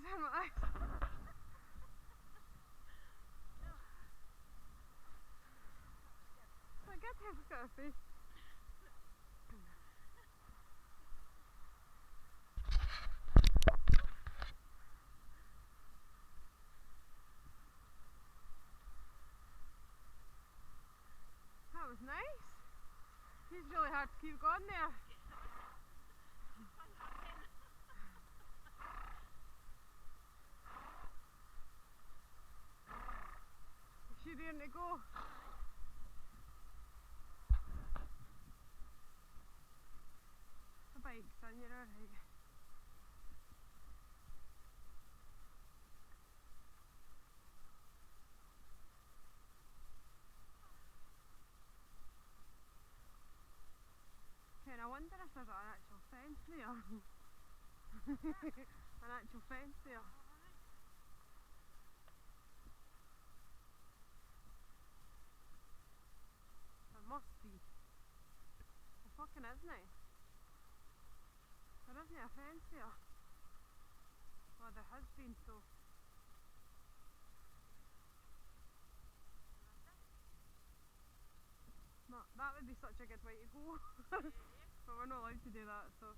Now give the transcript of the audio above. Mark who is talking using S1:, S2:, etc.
S1: tears in my eyes. I get to look at her face. That was nice. It's really hard to keep going there. Is she ready to go? The bike's on, you're alright. Ken, I wonder if there's an actual fence there. An actual fence there. There must be. There fucking isn't. There isn't a fence there. Well, there has been, so. No, that would be such a good way to go. But we're not allowed to do that, so.